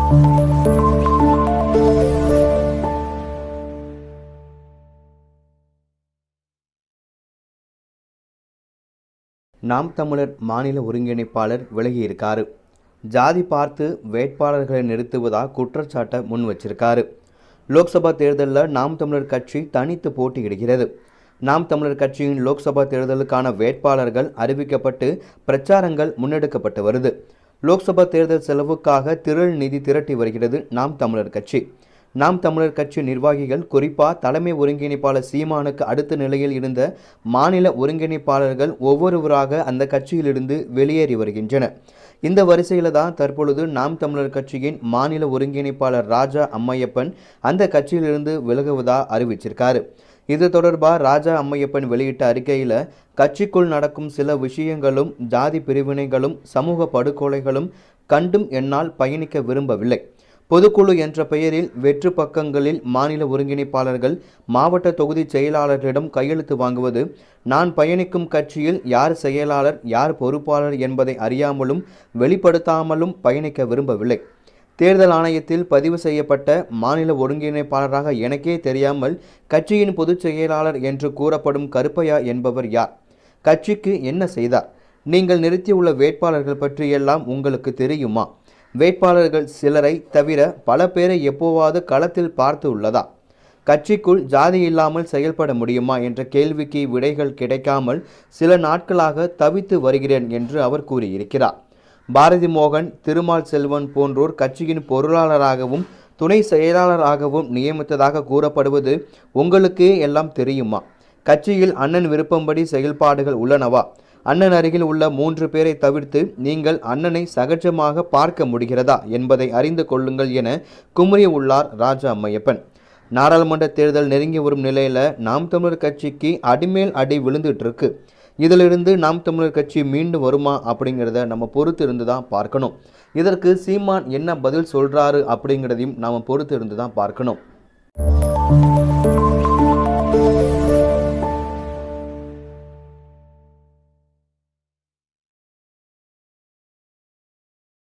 நாம் தமிழர் மாநில ஒருங்கிணைப்பாளர் விலகியிருக்காரு. ஜாதி பார்த்து வேட்பாளர்களை நிறுத்துவதா குற்றச்சாட்டை முன் வச்சிருக்காரு. லோக்சபா தேர்தலில் நாம் தமிழர் கட்சி தனித்து போட்டியிடுகிறது. நாம் தமிழர் கட்சியின் லோக்சபா தேர்தலுக்கான வேட்பாளர்கள் அறிவிக்கப்பட்டு பிரச்சாரங்கள் முன்னெடுக்கப்பட்டு வருது. லோக்சபா தேர்தல் செலவுக்காக திரள் நிதி திரட்டி வருகிறது நாம் தமிழர் கட்சி. நாம் தமிழர் கட்சி நிர்வாகிகள், குறிப்பாக தலைமை ஒருங்கிணைப்பாளர் சீமானுக்கு அடுத்த நிலையில் இருந்த மாநில ஒருங்கிணைப்பாளர்கள் ஒவ்வொருவராக அந்த கட்சியிலிருந்து வெளியேறி வருகின்றனர். இந்த வரிசையில் தான் தற்பொழுது நாம் தமிழர் கட்சியின் மாநில ஒருங்கிணைப்பாளர் ராஜா அம்மையப்பன் அந்த கட்சியிலிருந்து விலகுவதா அறிவிச்சிருக்காரு. இது தொடர்பாக ராஜா அம்மையப்பன் வெளியிட்ட அறிக்கையில், கட்சிக்குள் நடக்கும் சில விஷயங்களும் ஜாதி பிரிவினைகளும் சமூக படுகொலைகளும் கண்டும் என்னால் பயணிக்க விரும்பவில்லை. பொதுக்குழு என்ற பெயரில் வெற்று பக்கங்களில் மாநில ஒருங்கிணைப்பாளர்கள் மாவட்ட தொகுதி செயலாளர்களிடம் கையெழுத்து வாங்குவது, நான் பயணிக்கும் கட்சியில் யார் செயலாளர் யார் பொறுப்பாளர் என்பதை அறியாமலும் வெளிப்படுத்தாமலும் பயணிக்க விரும்பவில்லை. தேர்தல் ஆணையத்தில் பதிவு செய்யப்பட்ட மாநில ஒருங்கிணைப்பாளராக எனக்கே தெரியாமல் கட்சியின் பொதுச் செயலாளர் என்று கூறப்படும் கருப்பையா என்பவர் யார்? கட்சிக்கு என்ன செய்தார்? நீங்கள் நிறுத்தியுள்ள வேட்பாளர்கள் பற்றியெல்லாம் உங்களுக்கு தெரியுமா? வேட்பாளர்கள் சிலரை தவிர பல பேரை எப்போவாது களத்தில் பார்த்து உள்ளதா? கட்சிக்குள் ஜாதி இல்லாமல் செயல்பட முடியுமா என்ற கேள்விக்கு விடைகள் கிடைக்காமல் சில நாட்களாக தவித்து வருகிறேன் என்று அவர் கூறியிருக்கிறார். பாரதி மோகன், திருமால் செல்வன் போன்றோர் கட்சியின் பொருளாளராகவும் துணை செயலாளராகவும் நியமித்ததாக கூறப்படுவது உங்களுக்கு எல்லாம் தெரியுமா? கட்சியில் அண்ணன் விருப்பம்படி செயல்பாடுகள் உள்ளனவா? அண்ணன் அருகில் உள்ள 3 பேரை தவிர்த்து நீங்கள் அண்ணனை சகஜமாக பார்க்க முடிகிறதா என்பதை அறிந்து கொள்ளுங்கள் என குமுறியுள்ளார் ராஜா அம்மையப்பன். நாடாளுமன்ற தேர்தல் நெருங்கி வரும் நிலையில் நாம் தமிழர் கட்சிக்கு அடிமேல் அடி விழுந்துட்டு இருக்கு. இதிலிருந்து நாம் தமிழர் கட்சி மீண்டும் வருமா அப்படிங்கிறத நம்ம பொறுத்து இருந்து தான் பார்க்கணும். இதற்கு சீமான் என்ன பதில் சொல்றாரு அப்படிங்கிறதையும் நாம் பொறுத்து இருந்து தான் பார்க்கணும்.